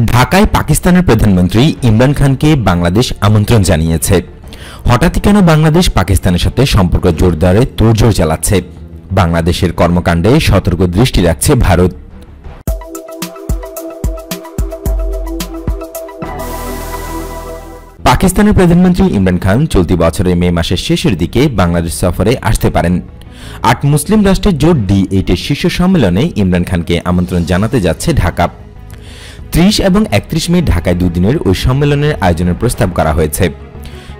ঢাকায় পাকিস্তানের প্রধানমন্ত্রী ইমরান খানকে বাংলাদেশ আমন্ত্রণ জানিয়েছে। হঠাৎই কেন বাংলাদেশ পাকিস্তানের সাথে সম্পর্ক জোরদারে তোড়জোড় চালাচ্ছে? বাংলাদেশের কর্মকাণ্ডে সতর্ক দৃষ্টি রাখছে ভারত। পাকিস্তানের প্রধানমন্ত্রী ইমরান খান চলতি বছরের মে মাসের শেষের দিকে বাংলাদেশ সফরে আসতে পারেন। ৮ মুসলিম রাষ্ট্রের জোট D8 এর শীর্ষ সম্মেলনে ইমরান খানকে আমন্ত্রণ জানাতে যাচ্ছে ঢাকা। ৩০ এবং ৩১ মে ঢাকায় দুদিনের ওই সম্মেলনের আয়োজনের প্রস্তাব করা হয়েছে।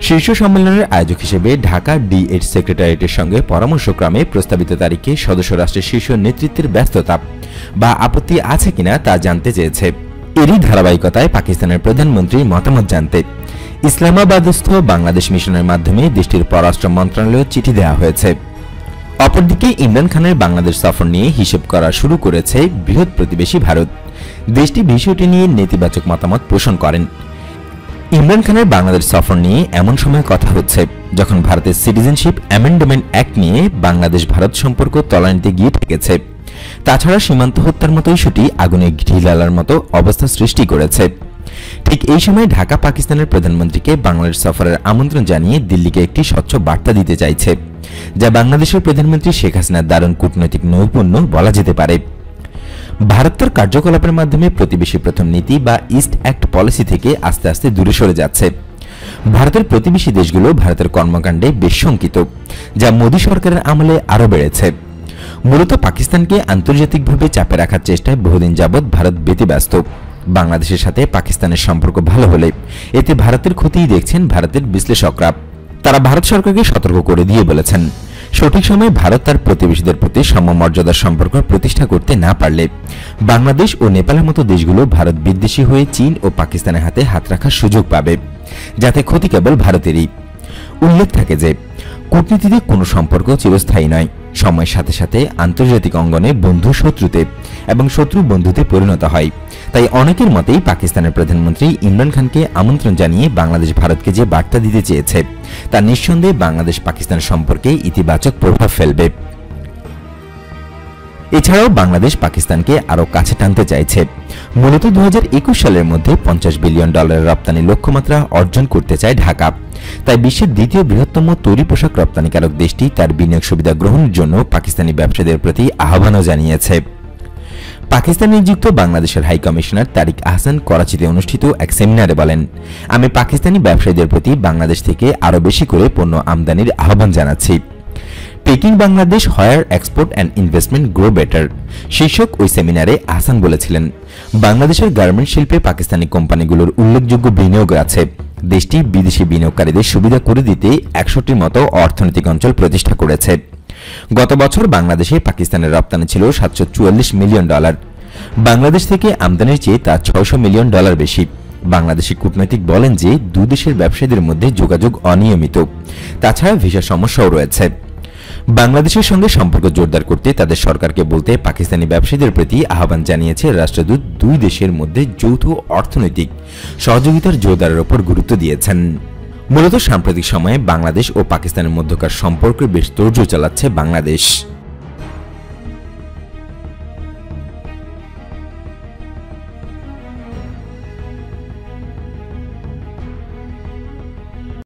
শীর্ষ সম্মেলনের আয়োজক হিসেবে ঢাকা D8 সেক্রেটারিয়েটের সঙ্গে পরামর্শক্রমে প্রস্তাবিত তারিখে সদস্য রাষ্ট্রের শীর্ষ নেতৃত্বের ব্যস্ততা বা আপত্তি আছে কিনা তা জানতে চেয়েছে। এরই ধারাবাহিকতায় পাকিস্তানের প্রধানমন্ত্রীর মতামত জানতে ইসলামাবাদস্থ বাংলাদেশ মিশনের মাধ্যমে দেশটির পররাষ্ট্র মন্ত্রণালয়ে চিঠি দেওয়া হয়েছে। অপরদিকে ইমরান খানের বাংলাদেশ সফর নিয়ে হিসেব করা শুরু করেছে বৃহৎ প্রতিবেশী ভারত। দেশটি বিষয়টি নিয়ে নেতিবাচক মতামত পোষণ করেন। ইমরান খানের বাংলাদেশ সফর নিয়ে এমন সময় কথা হচ্ছে যখন ভারতের সিটিজেনশিপ অ্যামেন্ডমেন্ট অ্যাক্ট নিয়ে বাংলাদেশ ভারত সম্পর্ক তলানিতে গিয়ে ঠেকেছে। তাছাড়া সীমান্ত হত্যার মতো ইস্যুটি আগুনে ঘি ঢালার মতো অবস্থা সৃষ্টি করেছে। ঠিক এই সময় ঢাকা পাকিস্তানের প্রধানমন্ত্রীকে বাংলাদেশ সফরের আমন্ত্রণ জানিয়ে দিল্লিকে একটি স্বচ্ছ বার্তা দিতে চাইছে, যা বাংলাদেশের প্রধানমন্ত্রী শেখ হাসিনার দারুণ কূটনৈতিক নৈপুণ্য বলা যেতে পারে। ভারত তার কার্যকলাপের মাধ্যমে প্রতিবেশী প্রথম নীতি বা ইস্ট অ্যাক্ট পলিসি থেকে আস্তে আস্তে দূরে সরে যাচ্ছে। ভারতের প্রতিবেশী দেশগুলো ভারতের কর্মকাণ্ডে বেশ শঙ্কিত, যা মোদী সরকারের আমলে আরও বেড়েছে। মূলত পাকিস্তানকে আন্তর্জাতিকভাবে চাপে রাখার চেষ্টায় বহুদিন যাবৎ ভারত ব্যতিব্যস্ত। বাংলাদেশের সাথে পাকিস্তানের সম্পর্ক ভালো হলে এতে ভারতের ক্ষতিই দেখছেন ভারতের বিশ্লেষকরা। তারা ভারত সরকারকে সতর্ক করে দিয়ে বলেছেন, সঠিক সময়ে ভারত তার প্রতিবেশীদের প্রতি সমমর্যাদার সম্পর্ক প্রতিষ্ঠা করতে না পারলে বাংলাদেশ ও নেপালের মতো দেশগুলো ভারত বিদ্বেষী হয়ে চীন ও পাকিস্তানের হাতে হাত রাখার সুযোগ পাবে, যাতে ক্ষতি কেবল ভারতেরই। উল্লেখ থাকে যে কূটনীতিতে কোনো সম্পর্ক চিরস্থায়ী নয়। সময়ের সাথে সাথে আন্তর্জাতিক অঙ্গনে বন্ধু শত্রুতে এবং শত্রু বন্ধুতে পরিণত হয়। তাই অনেকের মতেই পাকিস্তানের প্রধানমন্ত্রী ইমরান খানকে আমন্ত্রণ জানিয়ে বাংলাদেশ ভারতকে যে বার্তা দিতে চেয়েছে তা নিঃসন্দেহে বাংলাদেশ পাকিস্তান সম্পর্কে ইতিবাচক প্রভাব ফেলবে। এছাড়াও বাংলাদেশ পাকিস্তানকে আরও কাছে টানতে চাইছে। মূলত 2021 সালের মধ্যে $50 বিলিয়ন রপ্তানি লক্ষ্যমাত্রা অর্জন করতে চায় ঢাকা। তাই বিশ্বের দ্বিতীয় বৃহত্তম তৈরি পোশাক রপ্তানিকারক দেশটি তার বিনিয়োগ সুবিধা গ্রহণের জন্য পাকিস্তানি ব্যবসায়ীদের প্রতি আহ্বানও জানিয়েছে। পাকিস্তানে নিযুক্ত বাংলাদেশের হাই কমিশনার তারিক আহসান করাচিতে অনুষ্ঠিত এক সেমিনারে বলেন, আমি পাকিস্তানি ব্যবসায়ীদের প্রতি বাংলাদেশ থেকে আরও বেশি করে পণ্য আমদানির আহ্বান জানাচ্ছি। Peking Bangladesh higher export and investment grow better শীর্ষক ওই সেমিনারে আহসান বলেছিলেন, বাংলাদেশের গার্মেন্ট শিল্পে পাকিস্তানি কোম্পানিগুলোর উল্লেখযোগ্য বিনিয়োগ আছে। দেশটি বিদেশি বিনিয়োগকারীদের সুবিধা করে দিতে 100টির মতো অর্থনৈতিক অঞ্চল প্রতিষ্ঠা করেছে। গত বছর বাংলাদেশে পাকিস্তানের রপ্তানি ছিল $744 মিলিয়ন। বাংলাদেশ থেকে আমদানির চেয়ে তা $600 মিলিয়ন বেশি। বাংলাদেশি কূটনৈতিক বলেন যে দুই দেশের ব্যবসায়ীদের মধ্যে যোগাযোগ অনিয়মিত, তাছাড়া ভিসা সমস্যাও রয়েছে। বাংলাদেশের সঙ্গে সম্পর্ক জোরদার করতে তাদের সরকারকে বলতে পাকিস্তানি ব্যবসায়ীদের প্রতি আহ্বান জানিয়েছে রাষ্ট্রদূত। দুই দেশের মধ্যে যৌথ অর্থনৈতিক সহযোগিতার জোরদারের ওপর গুরুত্ব দিয়েছেন। মূলত সাম্প্রতিক সময়ে বাংলাদেশ ও পাকিস্তানের মধ্যকার সম্পর্কে বেশ তোড়জোড় চালাচ্ছে বাংলাদেশ।